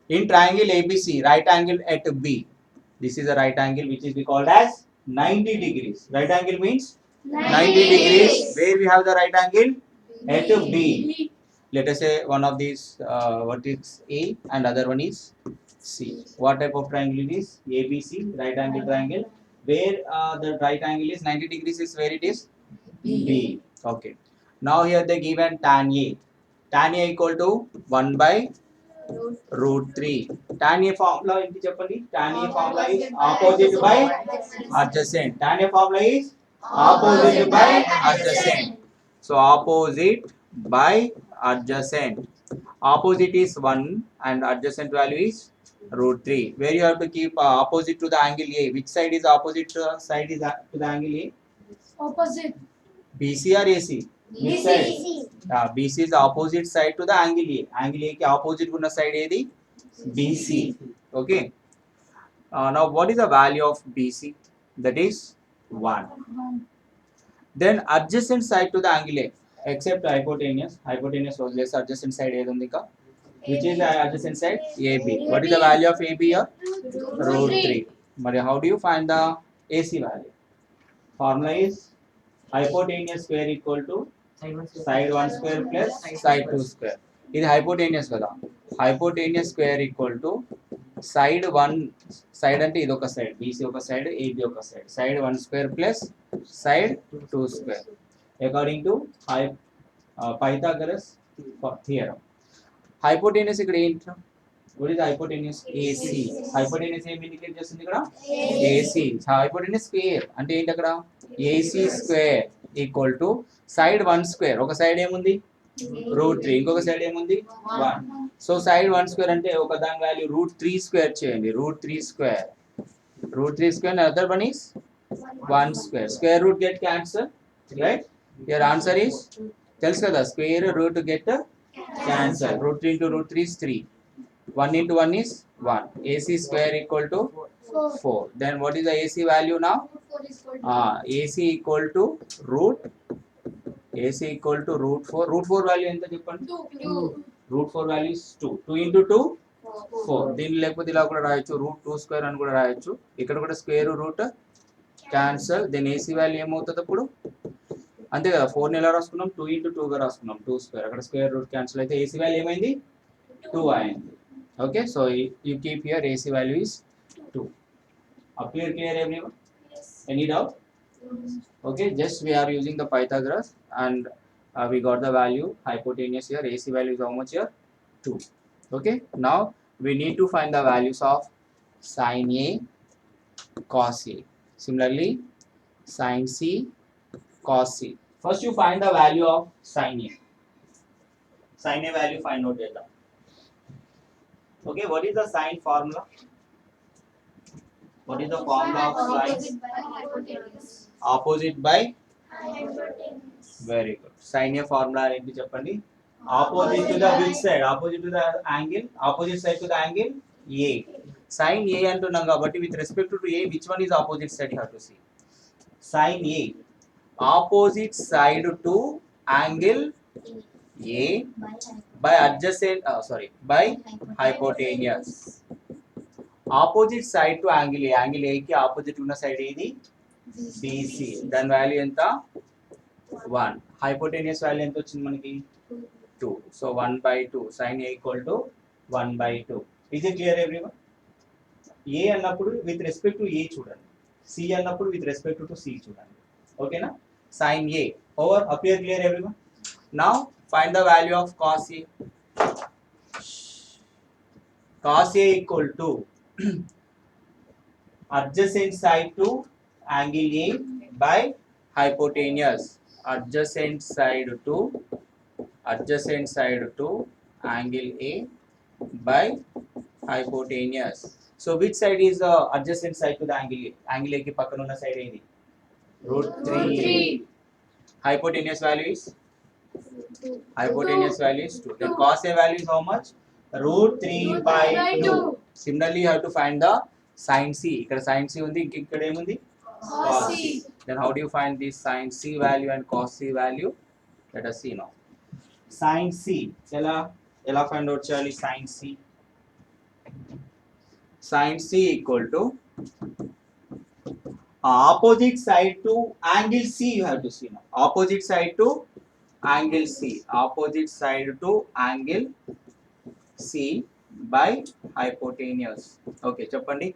In triangle ABC, right angle at B. This is a right angle which is called as 90 degrees. Right angle means 90 degrees. Where we have the right angle? At B. Let us say one of these, what is A and other one is C. What type of triangle it is? ABC, right angle triangle. Where the right angle is 90 degrees is where it is? B. Okay. Now here they given tan A. Tan A equal to 1 by root 3. Tan A formula ఏంటి చెప్పండి? Tan A formula is opposite by adjacent. Tan A formula is opposite by adjacent. So opposite by adjacent. Opposite is 1 and adjacent value is root 3. Where you have to keep opposite to the angle A. Which side is opposite to the side is to the angle A? Opposite. BC or AC? Which side? BC is the opposite side to the angle A. Angle A ki opposite ఉన్న side ఏది? BC. Okay. Now what is the value of BC? That is 1. Then adjacent side to the angle A, except hypotenuse. Hypotenuse was less adjacent side ఏది ఉంది ఇంకా? Which is the adjacent side? AB. What is the value of AB here? Root 3. మరి how do you find the AC value? Formula is hypotenuse square equal to side 1 square plus side 2 square. ఇది hypotenuse కదా. Hypotenuse square equal to side 1 side అంటే ఇది ఒక side, BC ఒక side, AB ఒక side. Side 1 square plus side 2 square. According to Pythagoras theorem. Hypotenuse ఇక్కడ ఏంటి? What is the hypotenuse? AC. Hypotenuse ఏం ఇండికేట్ చేస్తుంది ఇక్కడ? AC. Hypotenuse square అంటే ఏంటి అక్కడ? AC square equal to side 1 square. ఒక సైడ్ ఏముంది? root 3. ఇంకొక సైడ్ ఏముంది? 1. సో సైడ్ 1 స్క్వేర్ అంటే ఒక దాని వాల్యూ root 3 స్క్వేర్ చేయండి. root 3 square. root 3 square and other one is 1 square. Square root get cancel, right? Your answer is తెలుసు కదా, square root get cancel. root 3 into root 3 is 3. 1 into 1 is 1. AC square equal to 4. Then what is the AC value now? AC equal to root root 4. Root 4 value ఎంత చెప్పండి? 2. root 4 value is 2. 2 into 2 4. దీన్ని లేకపోతే ఇలా కూడా రాయొచ్చు, root 2 square అని కూడా రాయొచ్చు. ఇక్కడ కూడా square root cancel. Then AC value ఏమవుతుంది అప్పుడు? అంతే కదా, 4 ని ఎలా రాసుకున్నాం? 2 into 2 గా రాసుకున్నాం, 2 స్క్వేర్. అక్కడ స్క్వేర్ రూట్ క్యాన్సల్ అయితే AC వాల్యూ ఏమైంది? 2 అయింది. Okay, so you keep here AC value is 2. Up here clear everyone? Any doubt? Okay, just we are using the Pythagoras and we got the value hypotenuse here. AC value is how much here? 2. Okay, now we need to find the values of sin A, cos A. Similarly, sin C, cos C. First you find the value of sin A. Sin A value find out data. Okay, what is the sine formula? What is the formula of sine? Opposite by very good. Sine A formula ఏంటి చెప్పండి? Opposite to the which side? Opposite to the angle. Opposite side to the angle A. Sine A అంటున్నాం కాబట్టి with respect to A, which one is opposite side you have to see? Sine A. Opposite side to angle A by adjacent, by hypotenuse. Opposite side to angle A. Angle A కి opposite ఉన్న side ఏది? BC. దాని value ఎంత? 1. Hypotenuse value ఎంత వచ్చింది మనకి? 2. So 1 by 2. Sin A equal to 1 by 2. Is it clear everyone? A అన్నప్పుడు with respect to A చూడండి. C అన్నప్పుడు with respect to C చూడండి. ఓకేనా? Sin A. Over. Up here clear everyone? Now find the value of cos A. Cos A equal to adjacent side to angle A by hypotenuse. Adjacent side to angle A by hypotenuse. So which side is the adjacent side to the angle A? Angle A ki pakkana unna side edi? root 3. Hypotenuse value is 2. Then cos A value is how much? root 3 by 2. Similarly you have to find the sin C. Ikkada sin C undi, ikkada emundi? Cos C. Then how do you find this sin C value and cos C value? Let us see now. Sin C ఎలా find out చేయాలి sin C? sin C equal to opposite side to angle C. You have to see now. Opposite side to angle C. Opposite side to angle C by hypotenuse. Okay, చెప్పండి.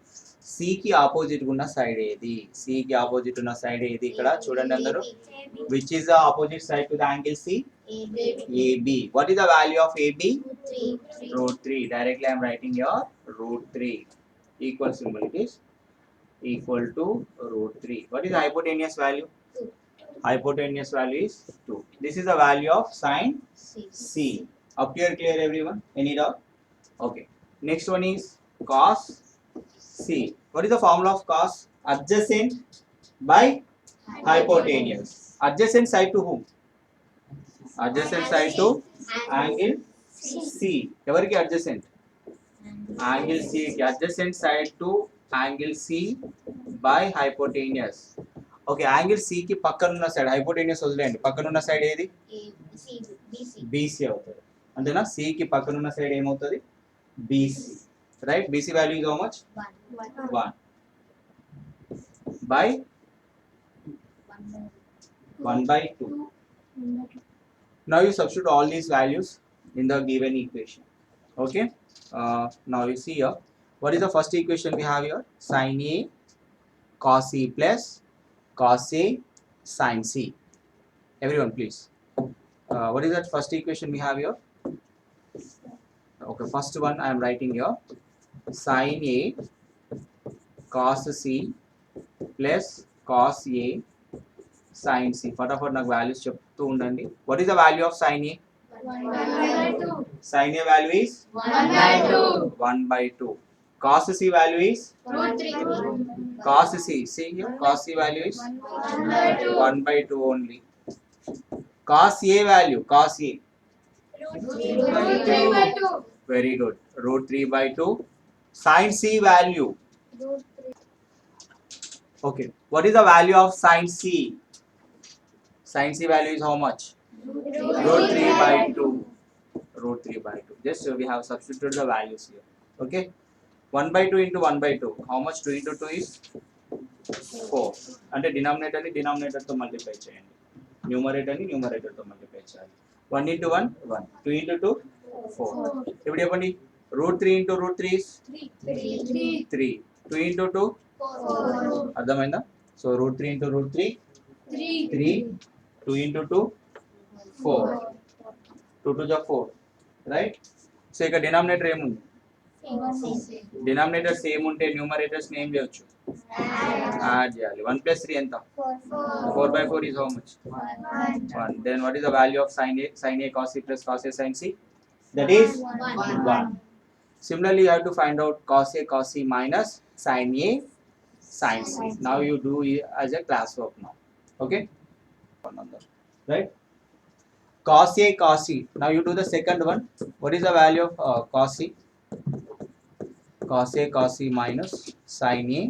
C కి opposite ఉన్న side ఏది? C కి opposite ఉన్న side ఏది? ఇక్కడ చూడండి అందరూ. Which is the opposite side to the angle C? AB. What is the value of AB? Root 3. Directly I am writing here root 3. Equal symbol it is equal to root 3. What is the hypotenuse value? Hypotenuse value is 2. This is the value of sin C. Up here clear everyone? Any doubt? Okay. Next one is cos C. What is the formula of cos? Adjacent by hypotenuse. Adjacent side to whom? Adjacent side to angle C. ఎవరికి adjacent? Angle C కి adjacent side to angle C by hypotenuse. Okay, angle C కి పక్కన ఉన్న side hypotenuse వదిలేయండి. పక్కన ఉన్న side ఏది? BC అవుతుంది. అంతేనా? C కి పక్కన ఉన్న సైడ్ ఏమవుతుంది? BC. Right? BC value is how much? 1 by 1 by 2. Now you substitute all these values in the given equation. Okay. Now you see here. What is the first equation we have here? Sin A cos C plus cos A sin C. Everyone, please. What is that first equation we have here? Okay, first one I am writing here. Sin A cos C plus cos A sin C. फटाफट నాకు values చెప్తూ ఉండండి. What is the value of sin A? 1/2. Sin A value is 1/2. 1/2. Cos C value is Root 3. cos C. See here, cos C value is 1/2. 1/2 only. Cos A value, cos A. Root 3/2. Very good. Root 3/2. Sin C value. Okay. What is the value of sin C? Sin C value is how much? Root 3/2. Root 3/2. Just we have substituted the values here. Okay. 1/2 into 1/2. How much? 2 into 2 is 4. అంటే denominator ని denominator తో multiply చేయండి. Numerator ని numerator తో multiply చేయాలి. 1 into 1 1. 2 into 2 4. ఇప్పుడు చెప్పండి. Root 3 into root 3 is 3. 2 into 2 4. అర్థమైందా? So root 3 into root 3 3. 2 into 2 4. 2 to the 4. Right? So ఇక్కడ డినామినేటర్ ఏముంది? డినామినేటర్ సేమ్ ఉంటే న్యూమరేటర్స్ ని ఏం చేయొచ్చు? యాడ్ చేయాలి. 1 plus 3 ఎంత? 4/4 is how much? 1. Then what is the value of sin A? Sin A cos C plus cos A sin C? That is 1. Similarly, you have to find out cos A cos C minus sin A sin C. Now you do it as a classwork now. Okay? Right? Cos A cos C. Now you do the second one. What is the value of cos C? Cos A cos C minus sin A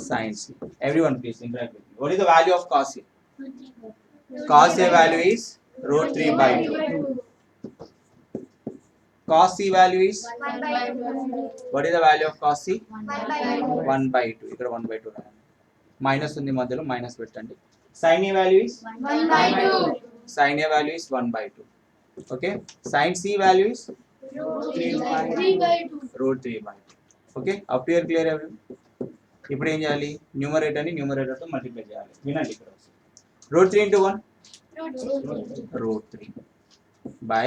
sin C. Everyone please interact with me. What is the value of cos A? Cos A value is root 3/2. Cos C value is 1/2. what is the value of cos C? 1/2. 1/2. ఇక్కడ 1/2 రాయండి. Minus ఉంది మధ్యలో minus పెట్టండి. sin A value is 1/2. sin A value is 1/2. Okay. Sin C value is Root 3/2. root 3/2. Okay. Up here clear everyone? ఇప్పుడు ఏం చేయాలి? Numerator ని numerator తో మల్టిప్లై చేయాలి. వినండి ఇక్కడ. root 3 into 1 root 3 by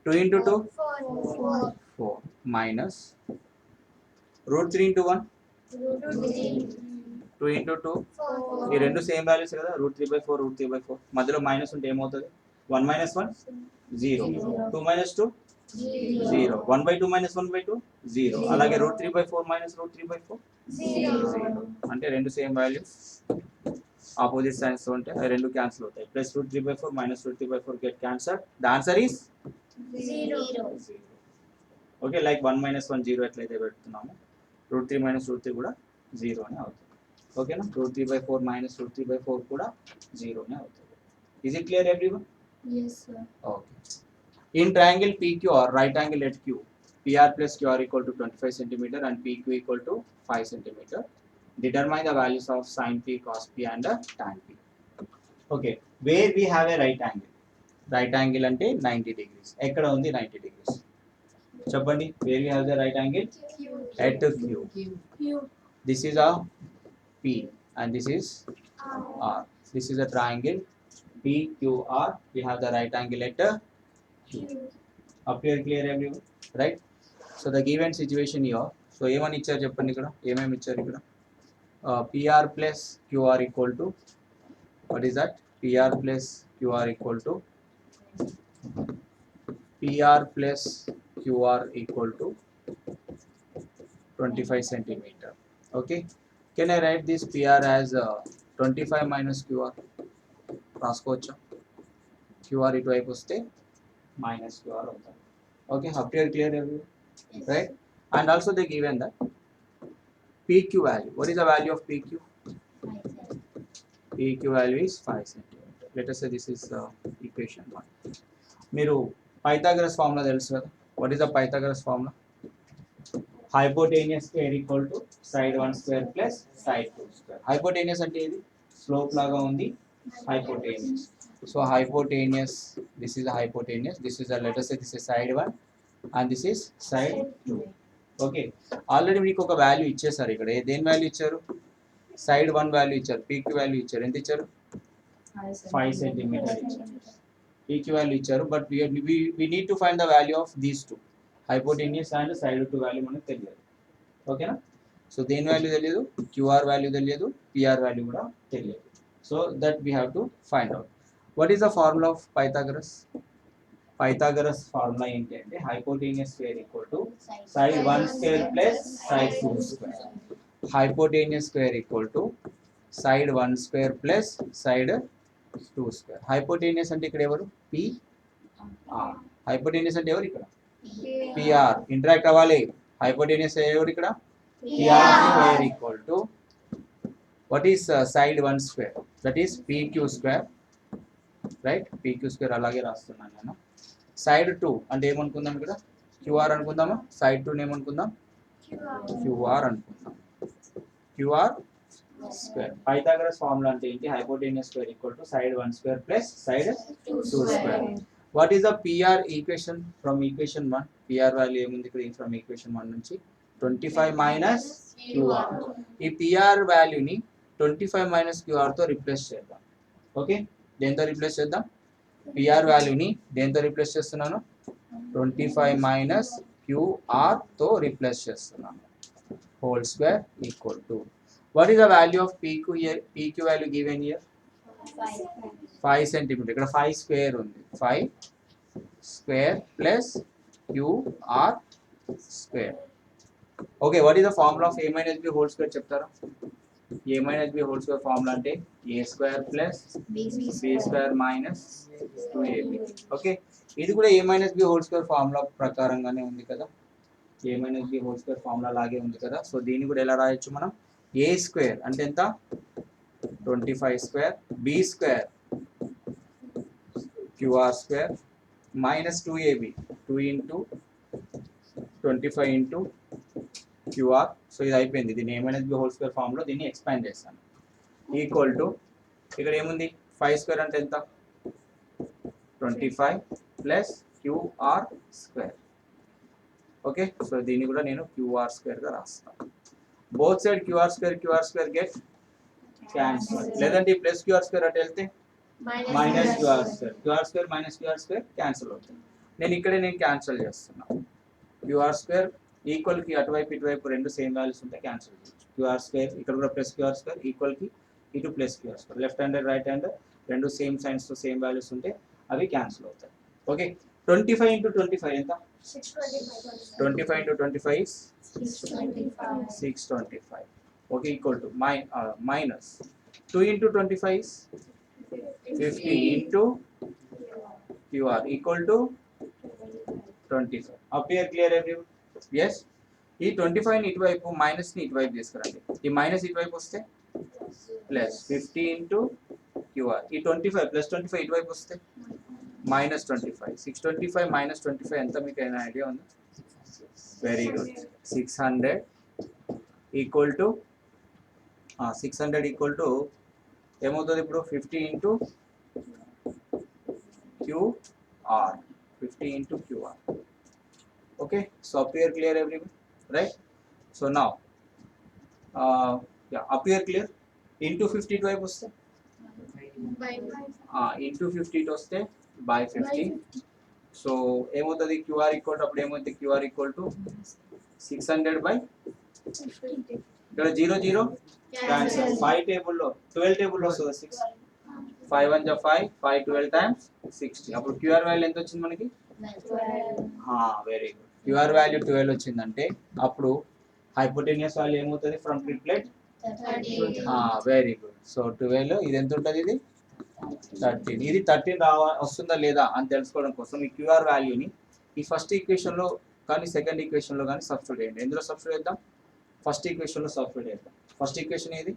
2 into 2 4 minus root 3 into 1 2 into 2 ఈ రెండు సేమ్ వాల్యూస్ కదా root 3/4 root 3/4 మధ్యలో మైనస్ ఉంటే ఏమవుతుంది 1 minus 1 0 2 minus 2 0 1/2 minus 1/2 0 అలాగే root 3/4 minus root 3/4 0 అంటే రెండు సేమ్ వాల్యూస్ ఆపోజిట్ సైన్స్ తో ఉంటే అవి రెండు క్యాన్సిల్ అవుతాయి plus root 3/4 minus root 3/4 get cancelled the answer is 0 okay like 1 minus 1 0 ఎట్లయితే పెడుతున్నామో root 3 minus root 3 కూడా 0 నే అవుతుంది ఓకేనా root 3/4 minus root 3/4 కూడా 0 నే అవుతుంది is it clear everyone Yes, sir. okay in triangle PQ or right angle at Q PR plus QR equal to 25 centimeter and PQ equal to 5 centimeter. Determine the values of sin P, cos P and tan P. Okay, where we have a right angle. Right angle ante 90 degrees. Ekkada undi 90 degrees. Cheppandi, where we have the right angle? At Q. This is a P and this is R. This is a triangle PQR. We have the right angle at Q. Up here clear everyone, right? So the given situation here. So ఏమని ఇచ్చారు చెప్పండి ఇక్కడ ఏమేమి ఇచ్చారు ఇక్కడ PR plus QR equal to what is that? PR plus QR equal to PR plus QR equal to 25 centimeter. Okay, can I write this PR as 25 minus QR? రాసుకోవచ్చా? QR ఇటువైపు వస్తే minus QR అవుతుంది. Okay, up here clear everyone, right? And also they given that PQ value. What is the value of PQ? PQ value is 5 centimeter. Let us say this is equation 1. మీరు Pythagoras formula తెలుసు కదా? What is the Pythagoras formula? Hypotenuse square equal to side 1 square plus side 2 square. Hypotenuse అంటే ఏది? Slope లాగా ఉంది hypotenuse. So hypotenuse, this is the hypotenuse. This is the, let us say this is side 1 and this is side 2. Okay, already మీకు ఒక value ఇచ్చేసారు ఇక్కడ. దేని value ఇచ్చారు? సైడ్ 1 వాల్యూ ఇచ్చారు, పీక్యూ వాల్యూ ఇచ్చారు. ఎంత ఇచ్చారు? 5 సెంటీమీటర్ ఇచ్చారు. పీక్యూ వాల్యూ ఇచ్చారు. But we need to find the value of these two, hypotenuse and side 2 value మనకు తెలియదు. ఓకేనా? సో దేని వాల్యూ తెలియదు, క్యూఆర్ వాల్యూ తెలియదు, పిఆర్ వాల్యూ కూడా తెలియదు. So that we have to find out. What is the formula of Pythagoras? Pythagoras formula ఏంటి అంటే hypotenuse square equal to side 1 square plus side 2 square. Hypotenuse square equal to side 1 square plus side 2 square. Hypotenuse అంటే ఇక్కడ ఎవరు? P R. Hypotenuse అంటే ఎవరు ఇక్కడ? PR. Interact అవ్వాలి. Hypotenuse ఎవరు ఇక్కడ? PR square equal to what is side 1 square, that is PQ square, right? PQ square అలాగే రాస్తున్నాను నేను. సైడ్ 2 అంటే ఏమనుకుందాం ఇక్కడ? క్యూఆర్ అనుకుందామా? సైడ్ 2 ఏమనుకుందాం? క్యూఆర్ అనుకుందాం. QR square. పైథాగరస్ ఫార్ములా అంటే ఏంటి? Hypotenuse square equal to side 1 square plus side 2 square. What is the PR equation from equation 1? PR value ఏముంది ఇక్కడ? ఫ్రమ్ ఈక్వేషన్ 1 నుంచి 25 మైనస్ క్యూఆర్. ఈ పిఆర్ వాల్యూని 25 మైనస్ క్యూఆర్ తో replace చేద్దాం. ఓకే, దేంతో రిప్లేస్ చేద్దాం? పిఆర్ వాల్యూని దేంతో రిప్లేస్ చేస్తున్నాను? 25 మైనస్ క్యూఆర్ తో రిప్లేస్ చేస్తున్నాను. Whole square equal to what is the value of PQ here? PQ value given here 5 centimetre. ఇక్కడ 5 స్క్వేర్ ఉంది. 5 square plus QR square. Okay, what is the formula of a minus B whole square చెప్తారా? A minus B whole square formula అంటే ఏ square plus b square minus 2ab. Okay, ఇది కూడా a minus B whole square formula ప్రకారంగానే ఉంది కదా? A minus B whole square formula లాగే ఉంది కదా? సో దీన్ని కూడా ఎలా రాయొచ్చు మనం? ఏ స్క్వేర్ అంటే ఎంత? 25 square, B square QR square minus 2ab, 2 into 25 into QR. So ఇది అయిపోయింది. దీన్ని A minus B whole square ఫామ్లో దీన్ని ఎక్స్పాండ్ చేస్తాను. ఈక్వల్ టు ఇక్కడ ఏముంది? 5 స్క్వేర్ అంటే ఎంత? 25 plus QR square. Okay, so దీన్ని కూడా నేను క్యూఆర్ స్క్వేర్గా రాస్తాను. Both side QR square get cancel. లేదంటే ప్లస్ క్యూఆర్ స్క్వేర్ అటు వెళ్తే minus QR square minus QR square cancel అవుతుంది. నేను క్యాన్సిల్ చేస్తున్నాను. క్యూఆర్ స్క్వేర్ ఈక్వల్ కి అటువైపు ఇటువైపు రెండు సేమ్ వాల్యూస్ ఉంటే క్యాన్సిల్ చేయొచ్చు. క్యూఆర్ స్క్వేర్ ఇక్కడ కూడా ప్లస్ క్యూఆర్ స్క్వేర్ ఈక్వల్ కి ఇటు plus QR square. Left hand right hand రెండు సేమ్ సైన్స్ తో సేమ్ వాల్యూస్ ఉంటే అవి క్యాన్సిల్ అవుతాయి. ఓకే, 25 ఇంటూ 25 ఎంత? 25 into 25 is 625. Okay, equal to minus 2 into 25 is 50 into QR equal to 25. Up here clear everyone? Yes. ఈ 25 ని ఇటువైపు minus ని ఇటువైపు తీసుకురండి. ఈ మైనస్ ఇటువైపు వస్తే ప్లస్ 50 ఇంటూ క్యూఆర్. ఈ 25 ప్లస్ 25 ఇటువైపు వస్తే మైనస్ 25. 625 మైనస్ 25 ఎంత? మీకు ఏమైనా ఐడియా ఉందా? Very good 600 equal to 600 equal to ఏమవుతుంది ఇప్పుడు 50 into QR 50 into QR okay so up here clear everyone right so now up here clear into 50 to వైపు వస్తే ఇంటూ 50 టు వస్తే బై 50 సో ఏమవుతుంది క్యూఆర్ ఈక్వల్ టు అప్పుడు ఏమవుతుంది QR equal to 600 by ఇక్కడ 0 cancel 5 టేబుల్లో 12 టేబుల్లో వస్తుంది 6 5 1 5 5 12 టైమ్స్ 60 అప్పుడు క్యూఆర్ వాల్యూ ఎంత వచ్చింది మనకి వెరీ గుడ్ క్యూఆర్ వాల్యూ 12 వచ్చిందంటే అప్పుడు హైపోటెనియస్ వాల్యూ ఏమవుతుంది from triplet very good so 12 ఇది ఎంత ఉంటుంది ఇది 13 ఇది 13 వస్తుందా లేదా అని తెలుసుకోవడం కోసం ఈ క్యూఆర్ వాల్యూని ఈ ఫస్ట్ ఈక్వేషన్లో కానీ సెకండ్ ఈక్వేషన్లో కానీ సబ్స్టిట్యూట్ చేయండి ఎందులో సబ్స్టిట్యూట్ చేద్దాం ఫస్ట్ ఈక్వేషన్లో సబ్స్టిట్యూట్ చేద్దాం ఫస్ట్ ఈక్వేషన్ ఏది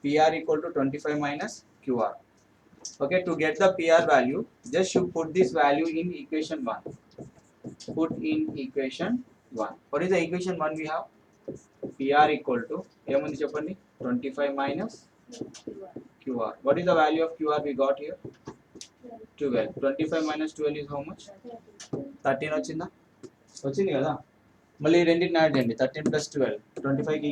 PR equal to 25 minus QR okay to get the PR value just you put this value in equation 1 put in equation 1 what is the equation 1 we have PR equal to ఏముంది చెప్పండి 25 minus QR what is the value of QR we got here 12 25 minus 12 is how much 13 వచ్చిందా వచ్చింది కదా మళ్ళీ రెండింటిని add చేయండి 13 plus 12 25 కి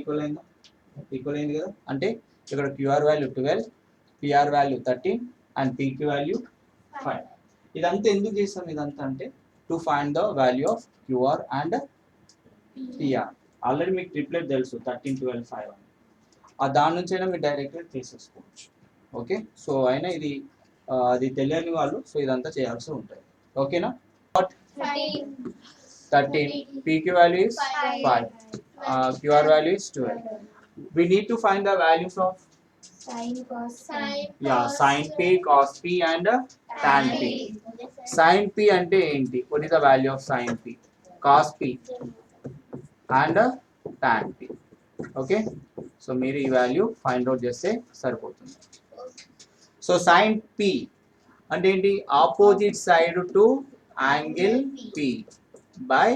equal అయింది కదా అంటే ఇక్కడ QR value 12 PR value 13 and PQ value 5 ఇదంతా ఎందుకు చేస్తాం ఇదంతా అంటే to find the value of QR and PR already మీకు ట్రిప్లెట్ తెలుసు 13 12 5 అని దాని నుంచి అయినా మీరు డైరెక్ట్గా తీసేసుకోవచ్చు ఓకే సో అయినా ఇది అది తెలియని వాళ్ళు సో ఇదంతా చేయాల్సి ఉంటుంది ఓకేనా 13 PQ value is 5 QR value is 12 we need to find the values of sin P, cos P and tan P. Sin P అంటే ఏంటి? What is the value of sin P? Cos P and tan P. Okay? So మీరు ఈ value find out చేస్తే సరిపోతుంది. So sin P అంటే ఏంటి? Opposite side to angle P by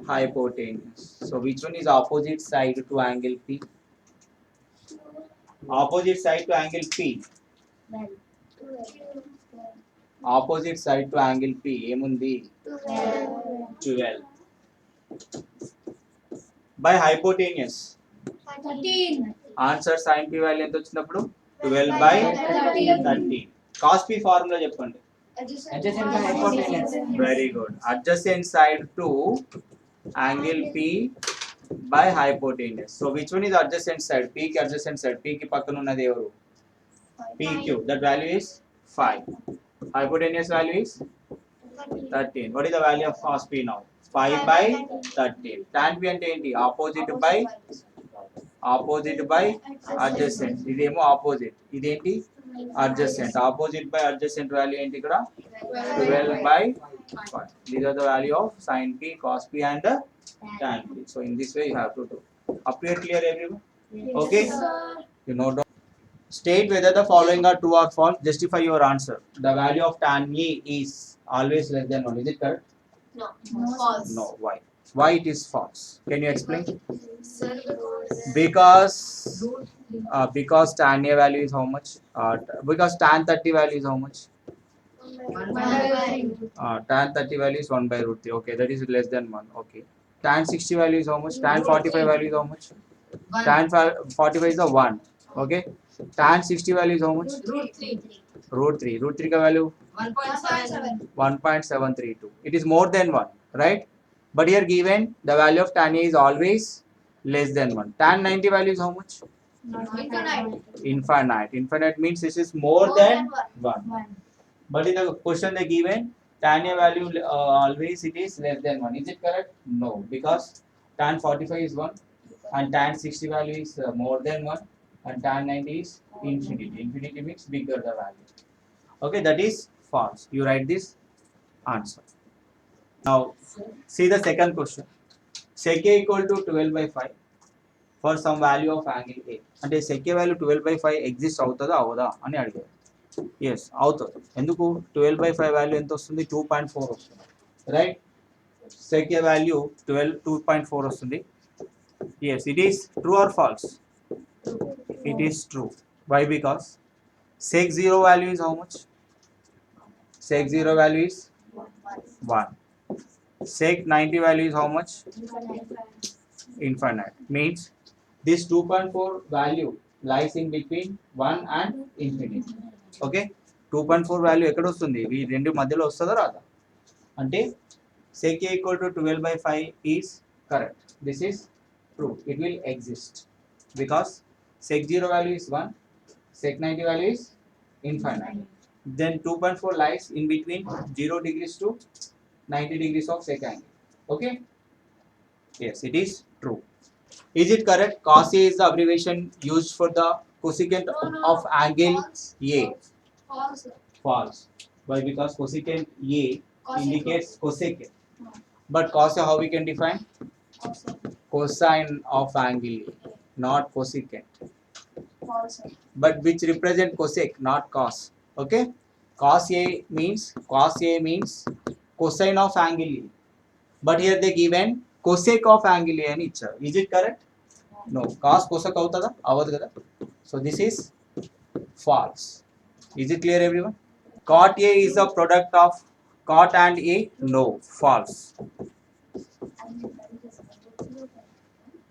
hypotenuse. So which one is opposite side to angle P? Opposite side to angle P. Opposite side to angle P ఏముంది 12 by hypotenuse answer sin P value ఎంత వచ్చినప్పుడు 12 by 13 cos P formula చెప్పండి very good adjacent side to angle P by hypotenuse. So which one is adjacent side? P ki adjacent side. P ki pakkana unnadi evaru? PQ. That value is 5. Hypotenuse value is 13. What is the value of cos P now? 5 by 13. Tan P ante enti? Opposite by adjacent. Idemo opposite. Identi? Adjacent. Opposite by adjacent value enti ikkada 12 by 5. These are the value of sin P, cos P and tan P. So in this way you have to do. Up here clear everyone? Okay? You know. State whether the following are true or false. Justify your answer. The value of tan E is always less than 1. Is it correct? No. False. No. Why? Why it is false? Can you explain? Sir, Because tan A value is how much? Because tan 30 value is how much? Tan 30 value is 1 by root 3. Okay, that is less than 1. Okay. Tan 60 value is how much? Tan 45 value is how much? Tan 45 is the 1. Okay. Tan 60 value is how much? Root 3. Root 3. Root 3 ka value? 1.732. It is more than 1, right? But here given the value of tan A is always less than 1. Tan 90 value is how much? Infinite. Infinite means this is more than 1. But in the question they given, tan A value always it is less than 1. Is it correct? No, because tan 45 is 1 and tan 60 value is more than 1 and tan 90 is infinity. Infinity means bigger the value. Okay, that is false. You write this answer. Now, see the second question. Sec A equal to 12 by 5 for some value of angle A. అంటే sec A value 12 by 5 exist అవుతుందా అవదా అని అడిగారు. Yes అవుతుంది. ఎందుకు 12 by 5 value ఎంత వస్తుంది 2.4 వస్తుంది right sec a value 2.4 వస్తుంది. Yes, it is true or false? It is true. Why? Because sec 0 value is how much? Sec 0 value is 1. Sec 90 value is how much? Infinite. Means this 2.4 value lies in between 1 and infinity. Okay? 2.4 value ఎక్కడ వస్తుంది? ఈ రెండు మధ్యలో వస్తుందా రాదా? అంటే sec a equal to 12/5 is correct. This is true. It will exist because sec 0 value is 1, sec 90 value is infinite. Then 2.4 lies in between 0 degrees to 90 degrees of sec angle. Okay? Yes, it is true. Is it correct? Cos A is the abbreviation used for the cosecant of angle A. False. False. Why? Because cosecant A Cosecant. indicates cosecant. But cos A, how we can define? Cosine of angle A, not cosecant. False. But which represent cosec, not cos. Okay? Cos A means cosine of angle A. But here they given cosec of angle A అని ఇచ్చారు. Is it correct? No. Cos cosec అవుతుందా? అవ్వదు కదా. So this is false. Is it clear everyone? Cot A is a product of cot and A? No. False.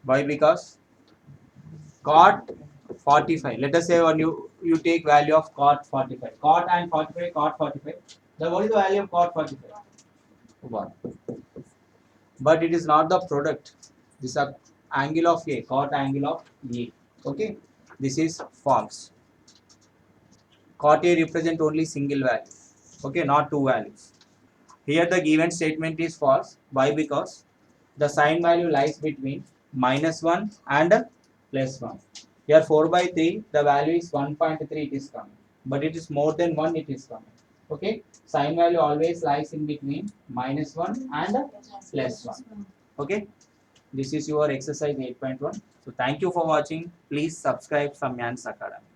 Why? Because cot 45. Let us say when you take value of cot 45. Cot and 45, cot 45. Then what is the value of cot 45? 1. But it is not the product. This is angle of A, cot angle of A. Okay? This is false. Cot A represent only single value. Okay, not two values. Here the given statement is false. Why? Because the sign value lies between -1 and +1. Here 4/3, the value is 1.3, it is coming. But it is more than 1, it is coming. Okay? Sign value always lies in between -1 and +1. Okay? This is your exercise 8.1. So thank you for watching. Please subscribe Samyans Academy.